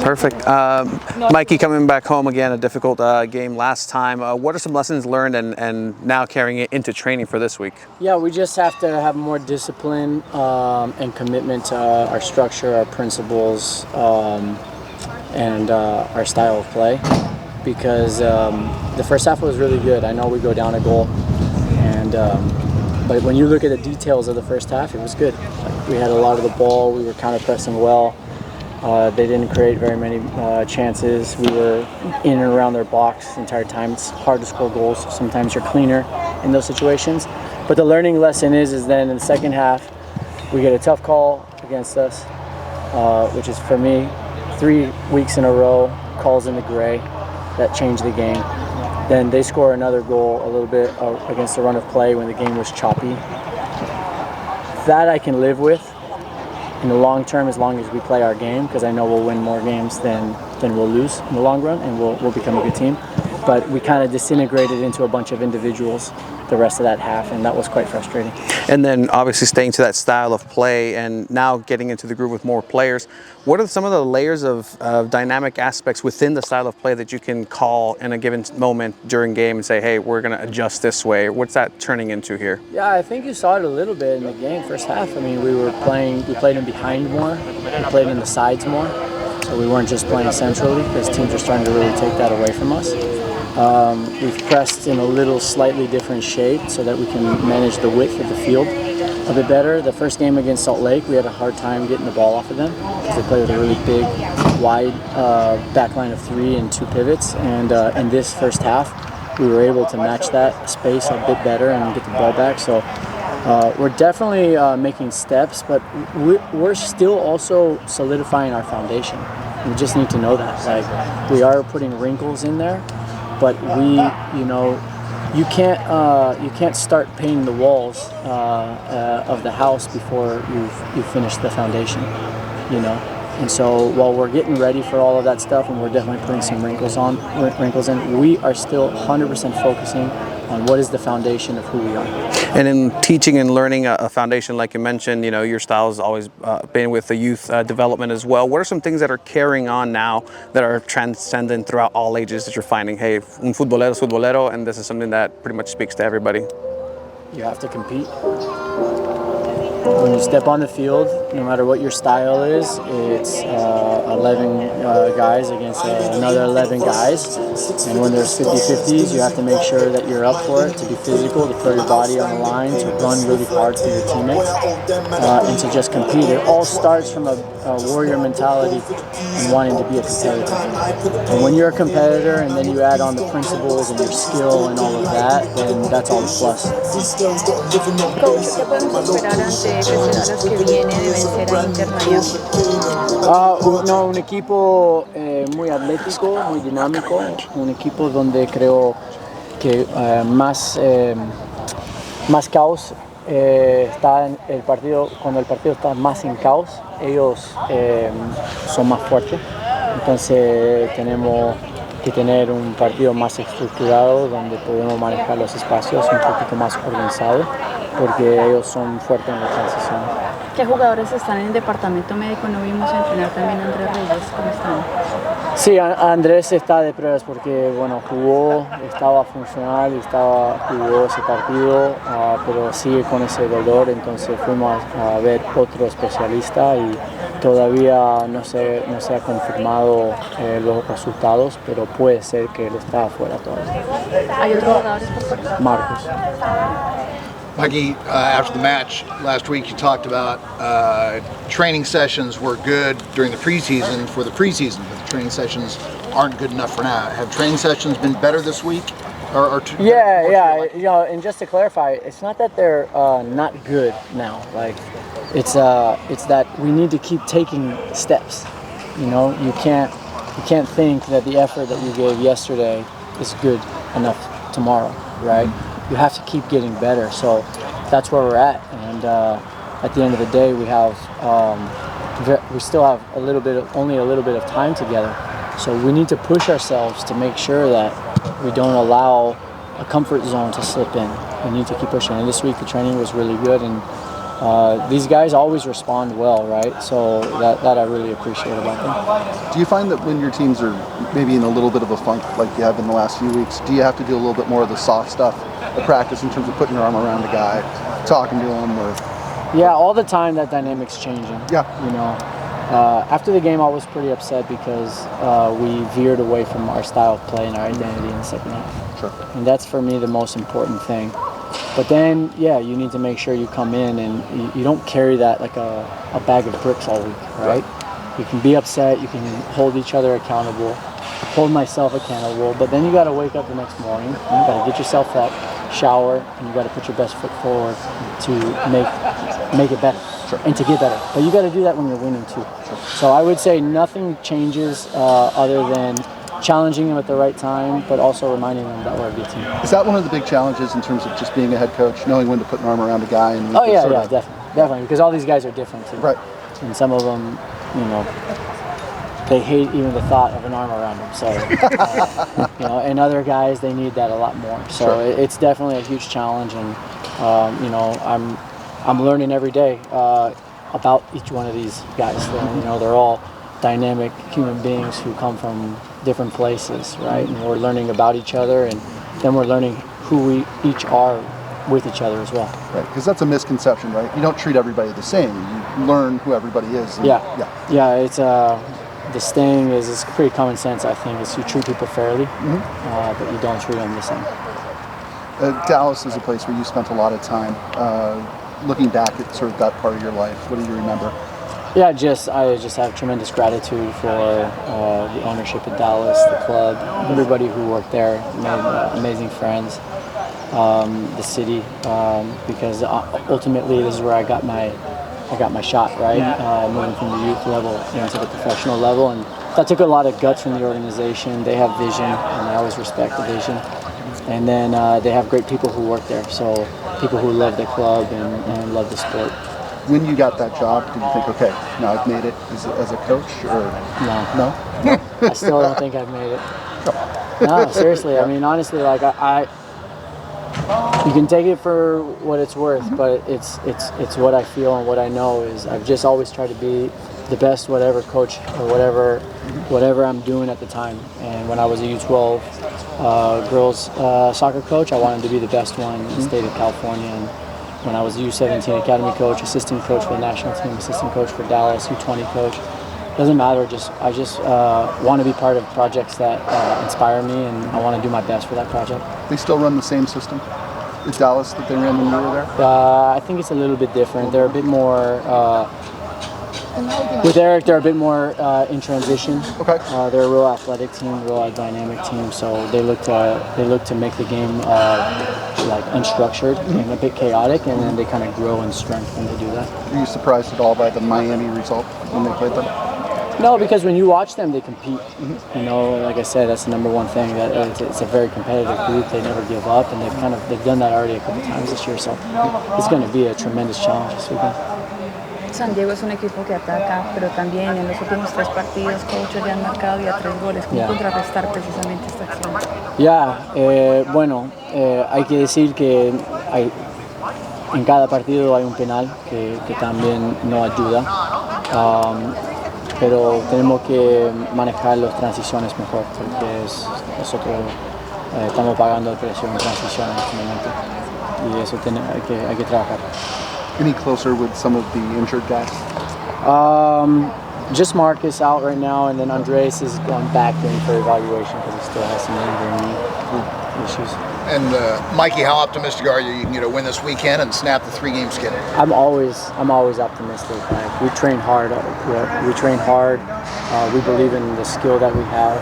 Perfect. Mikey, coming back home again, a difficult game last time. What are some lessons learned and now carrying it into training for this week? Yeah, we just have to have more discipline and commitment to our structure, our principles, and our style of play. Because the first half was really good. I know we go down a goal, but when you look at the details of the first half, it was good. Like, we had a lot of the ball. We were counter pressing well. They didn't create very many chances. We were in and around their box the entire time. It's hard to score goals. Sometimes you're cleaner in those situations. But the learning lesson is then in the second half, we get a tough call against us, which is for me 3 weeks in a row, calls in the gray that changed the game. Then they score another goal a little bit against the run of play when the game was choppy. That I can live with in the long term, as long as we play our game, because I know we'll win more games than we'll lose in the long run, and we'll become a good team. But we kind of disintegrated into a bunch of individuals the rest of that half, and that was quite frustrating. And then obviously staying to that style of play and now getting into the groove with more players. What are some of the layers of dynamic aspects within the style of play that you can call in a given moment during game and say, hey, we're going to adjust this way? What's that turning into here? Yeah, I think you saw it a little bit in the game, first half. I mean, we played in behind more, we played in the sides more, so we weren't just playing centrally because teams are starting to really take that away from us. We've pressed in a little slightly different shape so that we can manage the width of the field a bit better. The first game against Salt Lake, we had a hard time getting the ball off of them because they play with a really big, wide back line of 3 and 2 pivots. And in this first half, we were able to match that space a bit better and get the ball back. So we're definitely making steps, but we're still also solidifying our foundation. We just need to know that. Like, we are putting wrinkles in there. But you can't start painting the walls of the house before you've finished the foundation, And so while we're getting ready for all of that stuff, and we're definitely putting some wrinkles in, we are still 100% focusing on what is the foundation of who we are. And in teaching and learning a foundation, like you mentioned, your style has always been with the youth development as well. What are some things that are carrying on now that are transcendent throughout all ages that you're finding, hey, un futbolero es futbolero, and this is something that pretty much speaks to everybody? You have to compete. When you step on the field, no matter what your style is, it's 11 guys against another 11 guys. And when there's 50-50s, you have to make sure that you're up for it, to be physical, to throw your body on the line, to run really hard for your teammates, and to just compete. It all starts from a warrior mentality and wanting to be a competitor. And when you're a competitor and then you add on the principles and your skill and all of that, then that's all the plus. Coach, ¿qué podemos esperar ante Festivales que viene de vencer a Inter Miami? Un equipo muy atlético, muy dinámico, un equipo donde creo que más caos está en el partido. Cuando el partido está más en caos, ellos son más fuertes. Entonces tenemos que tener un partido más estructurado donde podemos manejar los espacios un poquito más organizado, porque ellos son fuertes en la transición. ¿Qué jugadores están en el departamento médico? No vimos entrenar también a Andrés Reyes. ¿Cómo están? Sí, Andrés está de pruebas porque, jugó, estaba funcional y jugó ese partido, pero sigue con ese dolor, entonces fuimos a ver otro especialista y todavía no se ha confirmado los resultados, pero puede ser que él está afuera todavía. ¿Hay otros jugadores por fuera? Marcos. Mikey, after the match last week, you talked about training sessions were good during the preseason for the preseason, but the training sessions aren't good enough for now. Have training sessions been better this week? Yeah. And just to clarify, it's not that they're not good now. Like, it's that we need to keep taking steps. You can't think that the effort that you gave yesterday is good enough tomorrow, right? You have to keep getting better. So that's where we're at. And at the end of the day, we still have only a little bit of time together. So we need to push ourselves to make sure that we don't allow a comfort zone to slip in. We need to keep pushing. And this week the training was really good, and these guys always respond well, right? So that I really appreciate about them. Do you find that when your teams are maybe in a little bit of a funk like you have in the last few weeks, do you have to do a little bit more of the soft stuff at practice in terms of putting your arm around the guy, talking to him? Or... Yeah, all the time that dynamic's changing. Yeah. You know, after the game I was pretty upset because we veered away from our style of play and our identity in the second half. Sure. And that's for me the most important thing. But then, yeah, you need to make sure you come in and you don't carry that like a bag of bricks all week, right? You can be upset, you can hold each other accountable, hold myself accountable, but then you got to wake up the next morning, and you got to get yourself up, shower, and you got to put your best foot forward to make it better. Sure. And to get better. But you got to do that when you're winning too. Sure. So I would say nothing changes other than challenging them at the right time, but also reminding them that we're a good team. Is that one of the big challenges in terms of just being a head coach, knowing when to put an arm around a guy? And Oh yeah, definitely, because all these guys are different too. Right. And some of them, you know, they hate even the thought of an arm around them. So, you know, and other guys, they need that a lot more. So Sure. it's definitely a huge challenge, and you know, I'm learning every day about each one of these guys. You know, they're all dynamic human beings who come from different places, right? And we're learning about each other, and then we're learning who we each are with each other as well. Right, because that's a misconception, right? You don't treat everybody the same. You learn who everybody is. And Yeah. It's the saying is it's pretty common sense. I think is you treat people fairly, but you don't treat them the same. Dallas is a place where you spent a lot of time. Looking back at sort of that part of your life, what do you remember? Yeah, I just have tremendous gratitude for the ownership of Dallas, the club, everybody who worked there, made amazing friends, the city, because ultimately this is where I got my shot, right? Moving from the youth level into the professional level, and that took a lot of guts from the organization. They have vision, and I always respect the vision. And then they have great people who work there, so people who love the club and love the sport. When you got that job, did you think, okay, now I've made it as a coach, or no? I still don't think I've made it. No, seriously. I mean, honestly, like I you can take it for what it's worth, but it's what I feel and what I know is I've just always tried to be the best whatever coach or whatever I'm doing at the time. And when I was a U12 girls soccer coach, I wanted to be the best one in the state of California. And when I was a U17 academy coach, assistant coach for the national team, assistant coach for Dallas, U20 coach, doesn't matter. I just want to be part of projects that inspire me, and I want to do my best for that project. They still run the same system in Dallas that they ran when you were there? I think it's a little bit different. They're a bit more. With Eric, they're a bit more in transition. Okay. They're a real athletic team, real dynamic team. So they look to make the game like unstructured and a bit chaotic, and then they kind of grow in strength when they do that. Were you surprised at all by the Miami result when they played them? No, because when you watch them, they compete. You know, like I said, that's the number one thing. That it's a very competitive group. They never give up, and they've done that already a couple times this year. So it's going to be a tremendous challenge this weekend. San Diego es un equipo que ataca, pero también en los últimos 3 partidos, coaches le han marcado ya 3 goles. ¿Cómo contrarrestar precisamente esta acción? Bueno, hay que decir que en cada partido hay un penal que también no ayuda, pero tenemos que manejar las transiciones mejor, porque nosotros estamos pagando el precio en transición en este momento, y eso hay que trabajar. Any closer with some of the injured guys? Just Marcus out right now, and then Andres is going back in for evaluation because he still has some injury issues. And Mikey, how optimistic are you can get a win this weekend and snap the 3-game skid? I'm always optimistic. Like, we train hard. We believe in the skill that we have.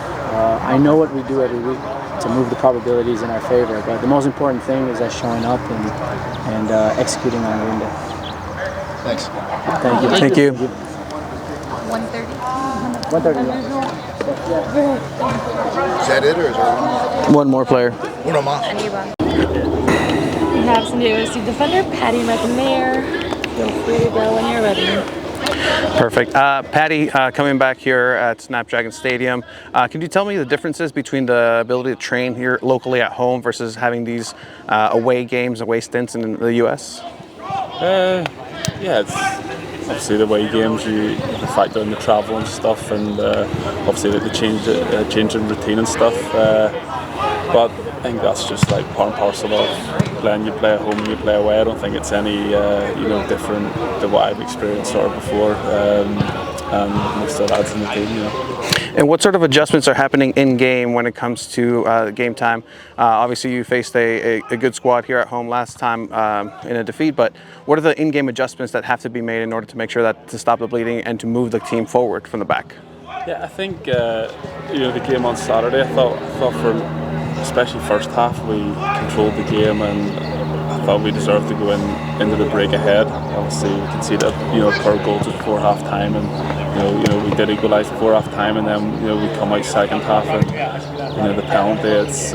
I know what we do every week to move the probabilities in our favor, but the most important thing is us showing up and executing on the window. Thanks. Thank you. Thank you. 1:30. 1:30. Is that it, or is there one more? One more player. Uno más. Anibal. We have San Diego State defender Paddy McNair. Feel free to go when you're ready. Perfect. Paddy, coming back here at Snapdragon Stadium, can you tell me the differences between the ability to train here locally at home versus having these away games, away stints in the U.S.? Yeah, it's obviously the away games. You factor in the travel and stuff, and obviously the change in routine and stuff. But I think that's just like part and parcel of playing. You play at home and you play away. I don't think it's any different than what I've experienced or before. And most of the lads in the team, And what sort of adjustments are happening in game when it comes to game time? Obviously, you faced a good squad here at home last time in a defeat, but what are the in-game adjustments that have to be made in order to make sure that to stop the bleeding and to move the team forward from the back? Yeah, I think the game on Saturday. I thought for especially first half we controlled the game, and I thought we deserved to go into the break ahead. Obviously, we conceded a third goal just before half time, and we did equalise before half time, and then we come out second half, and the penalty. It's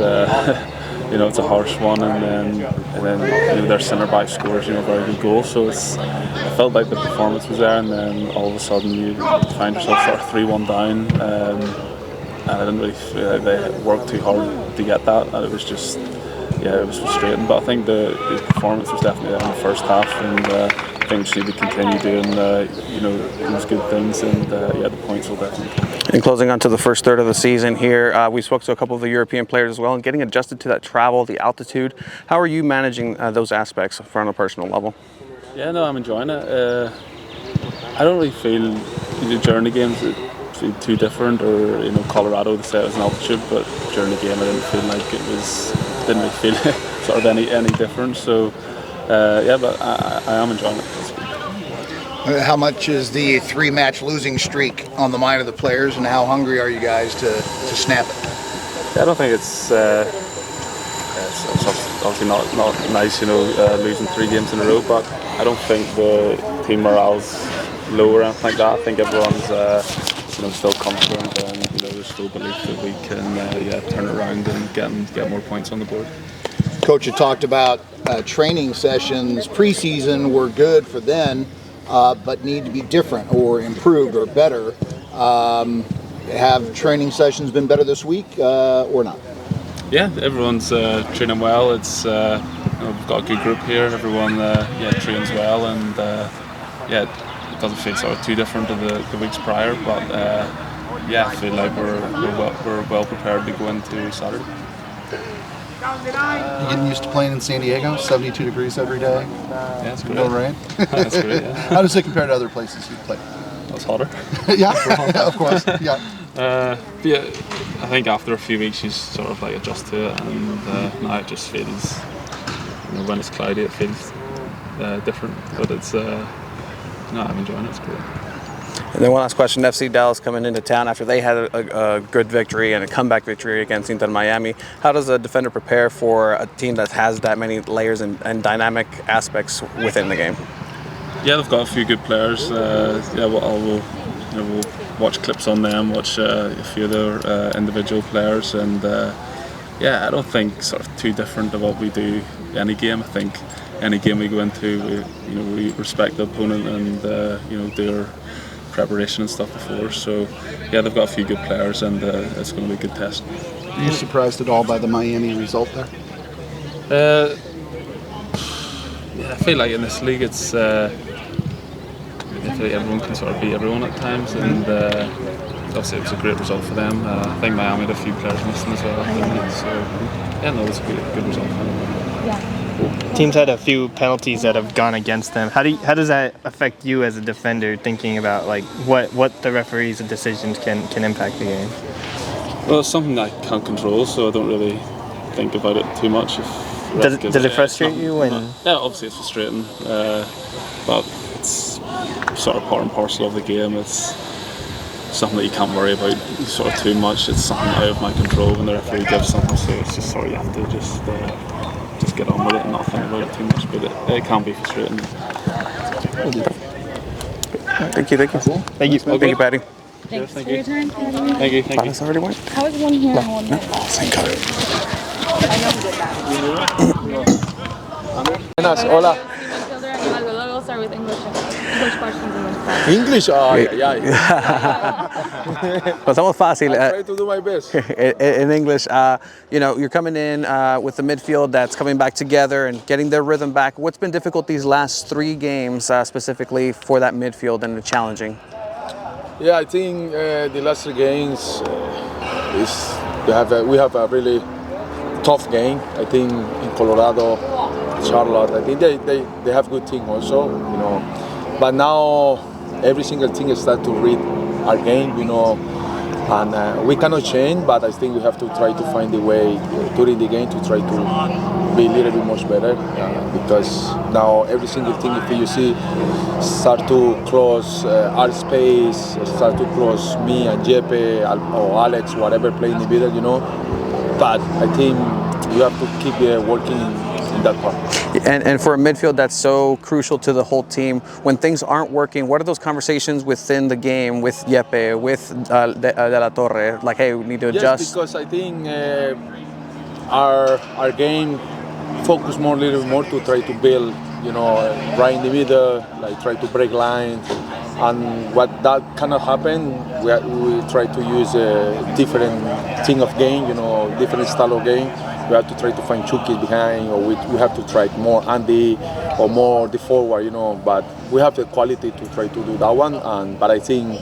it's a harsh one, and then their centre back scores a very good goal. So I felt like the performance was there, and then all of a sudden you find yourself sort of 3-1 down. And I didn't really feel like they worked too hard to get that, and it was just, it was frustrating. But I think the performance was definitely there in the first half, and I think we just need to continue doing, those good things, and the points will definitely come. And closing on to the first third of the season here, we spoke to a couple of the European players as well, and getting adjusted to that travel, the altitude. How are you managing those aspects from a personal level? Yeah, no, I'm enjoying it. I don't really feel during the games too different, or Colorado, they say it was an altitude, but during the game I didn't really feel sort of any different. So but I am enjoying it. How much is the 3-match losing streak on the mind of the players, and how hungry are you guys to snap it? Yeah, I don't think it's obviously not nice, losing 3 games in a row, but I don't think the team morale's low or anything like that. I think everyone's still confident, and there's still belief that we can turn it around and get more points on the board. Coach, you talked about training sessions preseason were good for then, but need to be different or improved or better. Have training sessions been better this week or not? Yeah, everyone's training well. It's we've got a good group here. Everyone trains well, and it doesn't feel sort of too different to the weeks prior. But I feel like we're well prepared to go into Saturday. You getting used to playing in San Diego? 72 degrees every day. Yeah, that's great. No rain. That's great. Yeah. How does it compare to other places you've played? That's hotter. Yeah, of course. Yeah. I think after a few weeks you sort of like adjust to it, and now it just feels, when it's cloudy it feels different, but it's I'm enjoying it. It's great. And then one last question: FC Dallas coming into town after they had a good victory and a comeback victory against Inter Miami. How does a defender prepare for a team that has that many layers and dynamic aspects within the game? Yeah, they've got a few good players. We'll watch clips on them, watch a few of their individual players, and I don't think sort of too different to what we do any game. I think any game we go into, we respect the opponent and do our preparation and stuff before. So they've got a few good players, and it's going to be a good test. Are you surprised at all by the Miami result there? I feel like in this league it's I feel like everyone can sort of beat everyone at times, and obviously it was a great result for them. I think Miami had a few players missing as well, didn't it? So it was a good result for them. Teams had a few penalties that have gone against them. How does that affect you as a defender, thinking about like what the referees' decisions can impact the game? Well, it's something I can't control, so I don't really think about it too much. Does it frustrate you when? Yeah, obviously it's frustrating, but it's sort of part and parcel of the game. It's something that you can't worry about sort of too much. It's something out of my control when the referee gives something, so it's just sort of you have to just get on with it and not think about it too much. But it can be frustrating. Thank you. Thank you. Thank you, Paddy. Thanks Thank for your time, Paddy. Thank you. Varas already went? How was one here and one there? Thank God. Hola. Midfielder Anibal. We'll start with English questions and then Spanish. English? Oh, Wait. yeah. Pasamos fácil. I try to do my best. In English, you know, you're coming in with the midfield that's coming back together and getting their rhythm back. What's been difficult these last 3 games specifically for that midfield and the challenging? Yeah, I think the last 3 games we have a really tough game. I think in Colorado, Charlotte. I think they have good team also, you know. But now every single team start to read our game, you know. And we cannot change, but I think we have to try to find a way during the game to try to be a little bit much better because now every single thing, if you see, start to close our space, start to close me and Jeppe or Alex, whatever play in the middle, you know. But I think you have to keep working in that part. And for a midfield that's so crucial to the whole team, when things aren't working, what are those conversations within the game with Jeppe, with De La Torre? Like, hey, we need to adjust. Yes, because I think our game focus more, a little more to try to build, you know, right in the middle, like try to break lines. And what that cannot happen, we try to use a different thing of game, you know, different style of game. We have to try to find Chucky behind, or we have to try more Andy or more the forward, you know. But we have the quality to try to do that one. But I think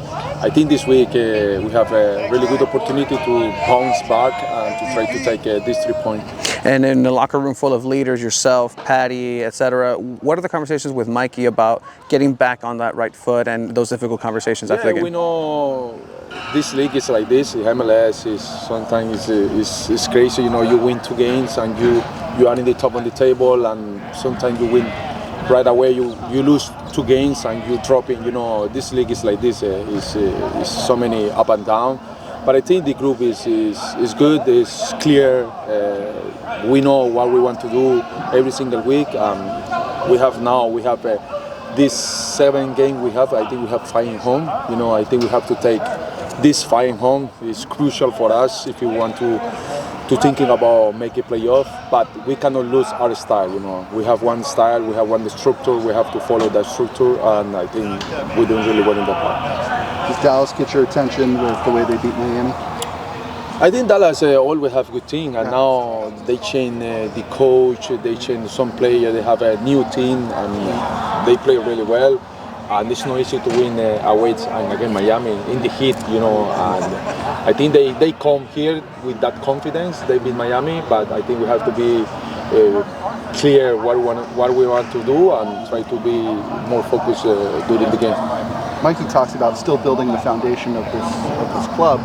this week we have a really good opportunity to bounce back and to try to take these 3 points. And in the locker room full of leaders, yourself, Paddy, etc., what are the conversations with Mikey about getting back on that right foot and those difficult conversations after the game? We know this league is like this. MLS is sometimes is crazy. You know, you win 2 games and you are in the top of the table, and sometimes you win right away. You lose 2 games and you drop in. You know, this league is like this. Is so many up and down. But I think the group is good. It's clear. We know what we want to do every single week. We have this 7 game we have. I think we have 5 in home. You know, I think we have to take this 5 in home. It's crucial for us if you want to thinking about make a playoff. But we cannot lose our style. You know, we have one style. We have one structure. We have to follow that structure, and I think we're doing really well in that part. Does Dallas get your attention with the way they beat Miami? I think Dallas always have good team, and now they change the coach, they change some player, they have a new team, and they play really well. And it's not easy to win away and again Miami in the heat, you know. And I think they come here with that confidence. They beat Miami, but I think we have to be clear what we want to do and try to be more focused during the game. Mikey talks about still building the foundation of this club.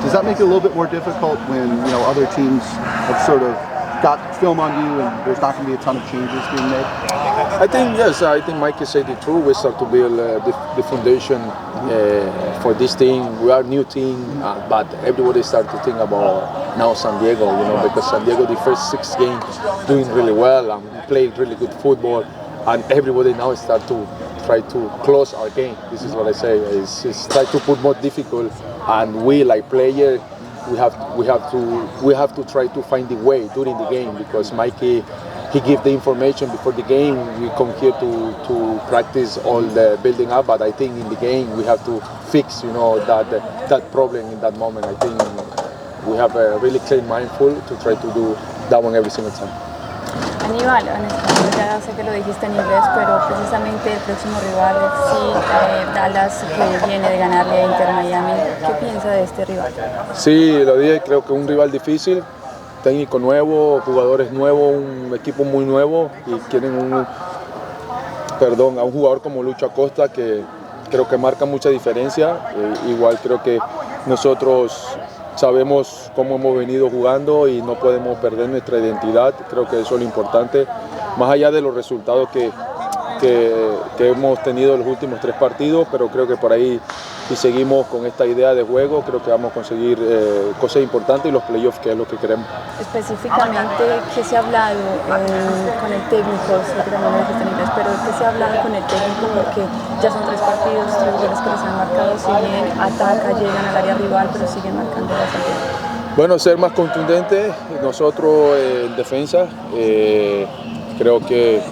Does that make it a little bit more difficult when, you know, other teams have sort of got film on you and there's not going to be a ton of changes being made? I think yes. I think Mikey said it true. We start to build the foundation for this team. We are a new team, but everybody start to think about now San Diego. You know, because San Diego the first 6 games doing really well and played really good football, and everybody now start to try to close our game. This is what I say. It's try to put more difficult, and we like player, we have to try to find the way during the game, because Mikey, he give the information before the game. We come here to practice all the building up, but I think in the game we have to fix, you know, that problem in that moment. I think we have a really clear mindful to try to do that one every single time. Anibal, en español, ya sé que lo dijiste en inglés, pero precisamente el próximo rival es Dallas, que viene de ganarle a Inter Miami. ¿Qué piensa de este rival? Sí, lo dije, creo que es un rival difícil, técnico nuevo, jugadores nuevos, un equipo muy nuevo, y quieren a un jugador como Lucho Acosta, que creo que marca mucha diferencia. Igual creo que nosotros sabemos cómo hemos venido jugando y no podemos perder nuestra identidad. Creo que eso es lo importante, más allá de los resultados que hemos tenido en los últimos 3 partidos, pero creo que por ahí, si seguimos con esta idea de juego, creo que vamos a conseguir cosas importantes y los playoffs, que es lo que queremos. Específicamente, ¿qué se ha hablado con el técnico? Sé que también lo dijiste en inglés, pero ¿qué se ha hablado con el técnico? Porque ya son 3 partidos, 3 goles que les han marcado, si bien ataca, llegan al área rival, pero siguen marcando bastante. Bueno, ser más contundente. Nosotros en defensa, creo que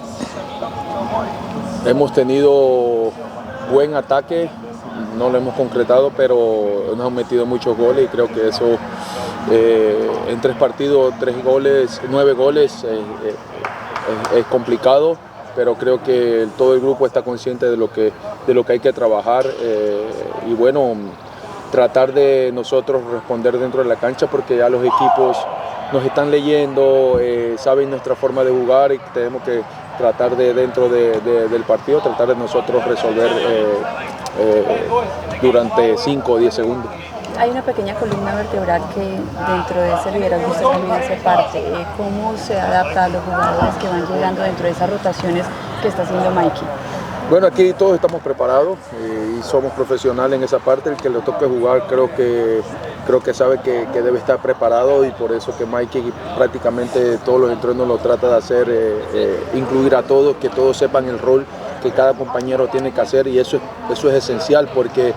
hemos tenido buen ataque, no lo hemos concretado, pero nos han metido muchos goles y creo que eso en 3 partidos, 9 goles es complicado, pero creo que todo el grupo está consciente de lo que hay que trabajar y bueno, tratar de nosotros responder dentro de la cancha porque ya los equipos nos están leyendo, saben nuestra forma de jugar y tenemos que tratar de dentro del partido, tratar de nosotros resolver durante 5 o 10 segundos. Hay una pequeña columna vertebral que dentro de ese liderazgo usted también hace parte. ¿Cómo se adapta a los jugadores que van llegando dentro de esas rotaciones que está haciendo Mikey? Bueno, aquí todos estamos preparados y somos profesionales en esa parte. El que le toque jugar creo que sabe que debe estar preparado y por eso que Mikey prácticamente todos los entrenos lo trata de hacer, incluir a todos, que todos sepan el rol que cada compañero tiene que hacer y eso es esencial porque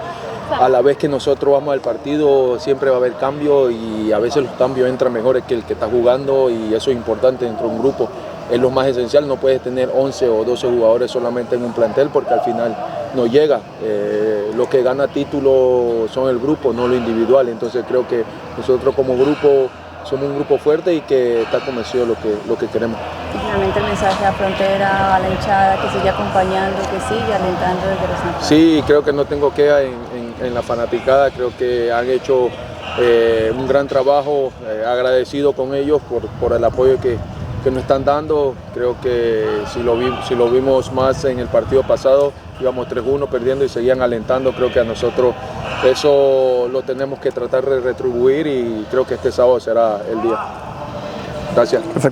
a la vez que nosotros vamos al partido siempre va a haber cambio y a veces los cambios entran mejores que el que está jugando y eso es importante dentro de un grupo. Es lo más esencial, no puedes tener 11 o 12 jugadores solamente en un plantel porque al final no llega. Lo que gana título son el grupo, no lo individual. Entonces creo que nosotros como grupo somos un grupo fuerte y que está convencido de lo que queremos. Y finalmente el mensaje a Frontera, a la hinchada, que sigue acompañando, que sigue alentando desde los nacionales. Sí, creo que no tengo queja en la fanaticada, creo que han hecho un gran trabajo, agradecido con ellos por el apoyo que nos están dando. Creo que si lo vimos más en el partido pasado, íbamos 3-1 perdiendo y seguían alentando. Creo que a nosotros eso lo tenemos que tratar de retribuir y creo que este sábado será el día. Gracias.